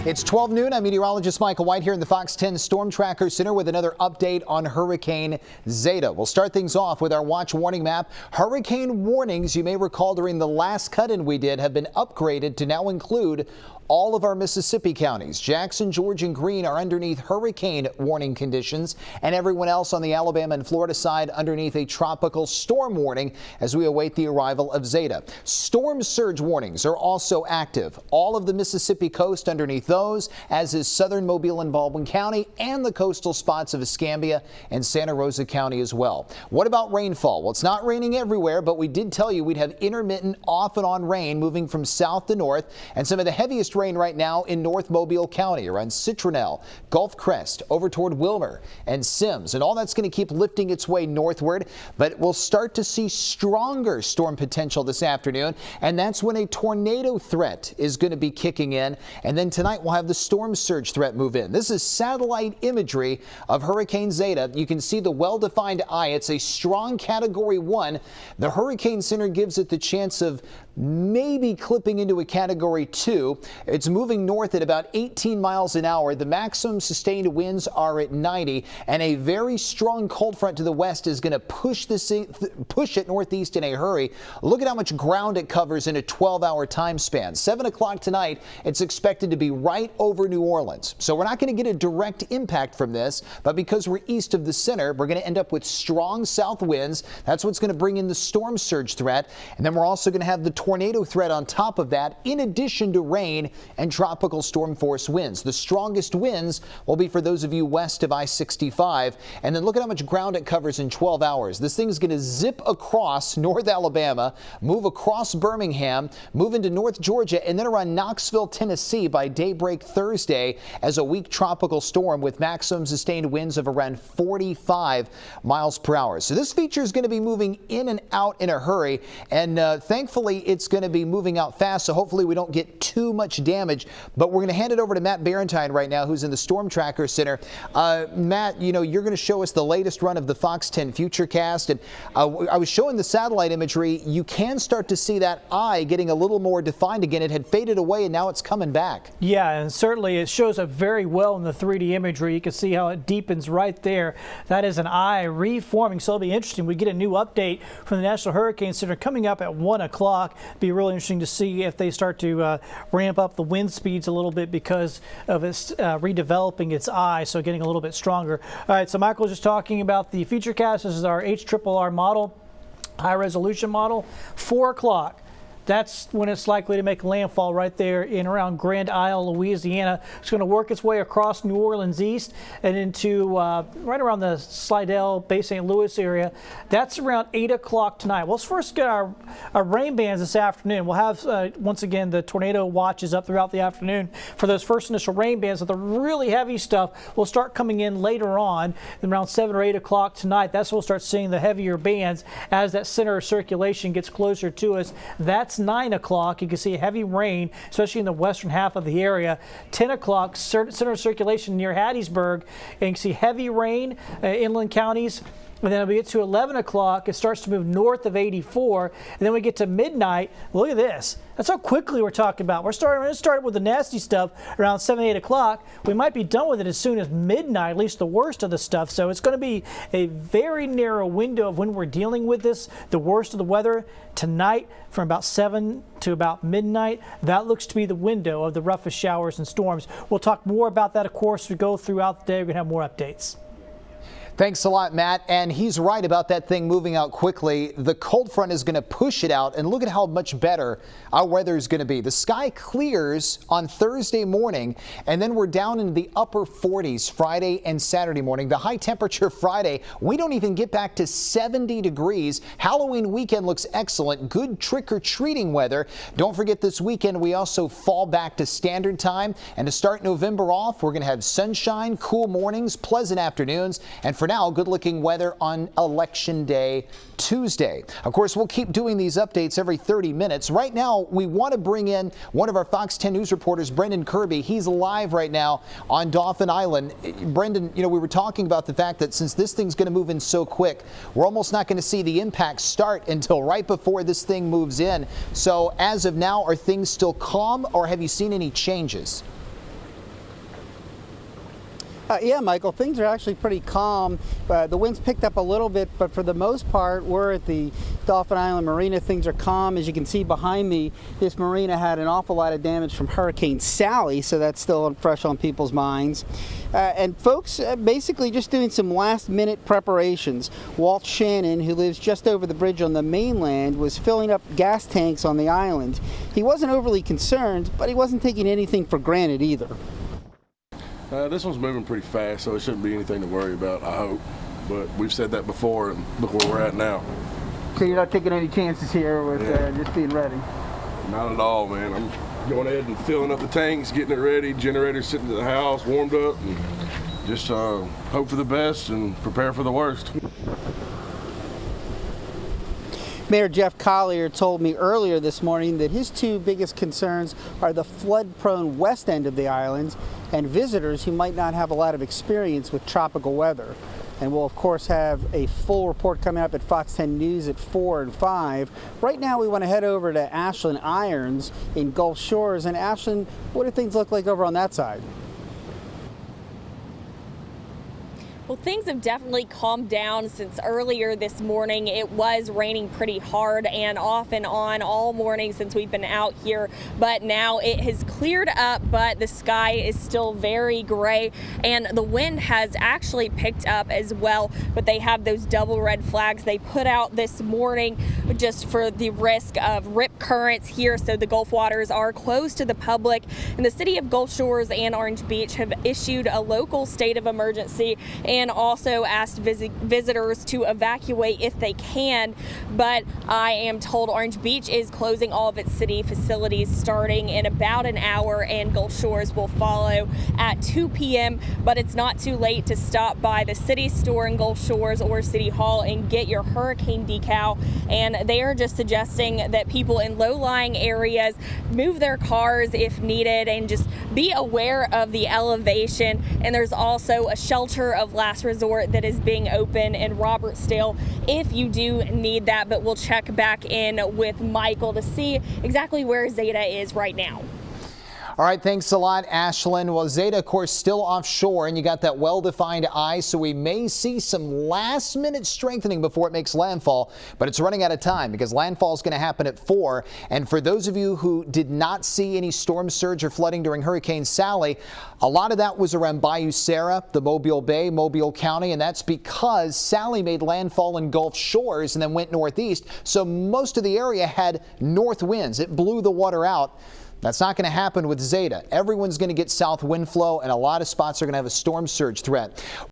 It's 12 noon. I'm meteorologist Michael White here in the Fox 10 Storm Tracker Center with another update on Hurricane Zeta. We'll start things off with our watch warning map. Hurricane warnings, you may recall during the last cut-in we did, have been upgraded to now include all of our Mississippi counties. Jackson, George, and Greene are underneath hurricane warning conditions, and everyone else on the Alabama and Florida side underneath a tropical storm warning as we await the arrival of Zeta. Storm surge warnings are also active. All of the Mississippi coast underneath those, as is southern Mobile and Baldwin County and the coastal spots of Escambia and Santa Rosa County as well. What about rainfall? Well, it's not raining everywhere, but we did tell you we'd have intermittent off and on rain moving from south to north, and some of the heaviest rain right now in North Mobile County around Citronelle, Gulf Crest, over toward Wilmer and Sims, and all that's going to keep lifting its way northward, but we'll start to see stronger storm potential this afternoon, and that's when a tornado threat is going to be kicking in, and then tonight we'll have the storm surge threat move in. This is satellite imagery of Hurricane Zeta. You can see the well-defined eye. It's a strong Category 1. The Hurricane Center gives it the chance of maybe clipping into a Category 2. It's moving north at about 18 miles an hour. The maximum sustained winds are at 90, and a very strong cold front to the west is going to push it northeast in a hurry. Look at how much ground it covers in a 12-hour time span. 7 o'clock tonight, it's expected to be right over New Orleans. So we're not going to get a direct impact from this, but because we're east of the center, we're going to end up with strong south winds. That's what's going to bring in the storm surge threat, and then we're also going to have the tornado threat on top of that, in addition to rain and tropical storm force winds. The strongest winds will be for those of you west of I-65. And then look at how much ground it covers in 12 hours. This thing is going to zip across North Alabama, move across Birmingham, move into North Georgia, and then around Knoxville, Tennessee by daybreak Thursday as a weak tropical storm with maximum sustained winds of around 45 miles per hour. So this feature is going to be moving in and out in a hurry, and thankfully it's going to be moving out fast, so hopefully we don't get too much damage. But we're going to hand it over to Matt Barentine right now, who's in the Storm Tracker Center. Matt, you know, you're going to show us the latest run of the Fox 10 Futurecast, and I was showing the satellite imagery. You can start to see that eye getting a little more defined again. It had faded away, and now it's coming back. Yeah, and certainly it shows up very well in the 3D imagery. You can see how it deepens right there. That is an eye reforming, so it'll be interesting. We get a new update from the National Hurricane Center coming up at 1 o'clock. Be really interesting to see if they start to ramp up the wind speeds a little bit because of its redeveloping its eye, so getting a little bit stronger. All right, so Michael was just talking about the Futurecast. This is our HRRR model, high resolution model. 4 o'clock. That's when it's likely to make landfall right there in around Grand Isle, Louisiana. It's going to work its way across New Orleans east and into right around the Slidell, Bay St. Louis area. That's around 8 o'clock tonight. Well, let's first get our rain bands this afternoon. We'll have, once again, the tornado watches up throughout the afternoon for those first initial rain bands. But the really heavy stuff will start coming in later on, around 7 or 8 o'clock tonight. That's when we'll start seeing the heavier bands as that center of circulation gets closer to us. That's 9 o'clock. You can see heavy rain, especially in the western half of the area. 10 o'clock, center of circulation near Hattiesburg, and you can see heavy rain, inland counties. And then we get to 11 o'clock, it starts to move north of 84, and then we get to midnight. Look at this. That's how quickly we're talking about. We're going to start with the nasty stuff around 7, 8 o'clock. We might be done with it as soon as midnight, at least the worst of the stuff. So it's going to be a very narrow window of when we're dealing with this, the worst of the weather. Tonight, from about 7 to about midnight, that looks to be the window of the roughest showers and storms. We'll talk more about that, of course, as we go throughout the day. We're going to have more updates. Thanks a lot, Matt. And he's right about that thing moving out quickly. The cold front is going to push it out, and look at how much better our weather is going to be. The sky clears on Thursday morning, and then we're down into the upper 40s Friday and Saturday morning. The high temperature Friday, we don't even get back to 70 degrees. Halloween weekend looks excellent. Good trick-or-treating weather. Don't forget this weekend we also fall back to standard time. And to start November off, we're going to have sunshine, cool mornings, pleasant afternoons, and for now, good-looking weather on Election Day Tuesday. Of course, we'll keep doing these updates every 30 minutes. Right now, we want to bring in one of our Fox 10 News reporters, Brendan Kirby. He's live right now on Dauphin Island. Brendan, you know, we were talking about the fact that since this thing's going to move in so quick, we're almost not going to see the impact start until right before this thing moves in. So as of now, are things still calm, or have you seen any changes? Yeah, Michael, things are actually pretty calm. The winds picked up a little bit, but for the most part, we're at the Dauphin Island Marina. Things are calm. As you can see behind me, this marina had an awful lot of damage from Hurricane Sally, so that's still fresh on people's minds. And folks basically just doing some last-minute preparations. Walt Shannon, who lives just over the bridge on the mainland, was filling up gas tanks on the island. He wasn't overly concerned, but he wasn't taking anything for granted either. This one's moving pretty fast, so it shouldn't be anything to worry about, I hope. But we've said that before, and look where we're at now. So you're not taking any chances here with just being ready? Not at all, man. I'm going ahead and filling up the tanks, getting it ready, generators sitting at the house, warmed up, and just hope for the best and prepare for the worst. Mayor Jeff Collier told me earlier this morning that his two biggest concerns are the flood-prone west end of the island and visitors who might not have a lot of experience with tropical weather. And we'll, of course, have a full report coming up at Fox 10 News at 4 and 5. Right now, we want to head over to Ashland Irons in Gulf Shores. And Ashland, what do things look like over on that side? Well, things have definitely calmed down since earlier this morning. It was raining pretty hard and off and on all morning since we've been out here, but now it has cleared up, but the sky is still very gray and the wind has actually picked up as well, but they have those double red flags they put out this morning just for the risk of rip currents here, so the Gulf waters are closed to the public, and the city of Gulf Shores and Orange Beach have issued a local state of emergency and also asked visitors to evacuate if they can. But I am told Orange Beach is closing all of its city facilities starting in about an hour, and Gulf Shores will follow at 2 p.m. But it's not too late to stop by the city store in Gulf Shores or City Hall and get your hurricane decal. And they are just suggesting that people in low-lying areas move their cars if needed and just be aware of the elevation. And there's also a shelter of last resort that is being open in Robertsdale if you do need that, but we'll check back in with Michael to see exactly where Zeta is right now. All right, thanks a lot, Ashlyn. Well, Zeta, of course, still offshore, and you got that well-defined eye, so we may see some last-minute strengthening before it makes landfall, but it's running out of time because landfall is going to happen at 4. And for those of you who did not see any storm surge or flooding during Hurricane Sally, a lot of that was around Bayou Sara, the Mobile Bay, Mobile County, and that's because Sally made landfall in Gulf Shores and then went northeast, so most of the area had north winds. It blew the water out. That's not going to happen with Zeta. Everyone's going to get south wind flow, and a lot of spots are going to have a storm surge threat.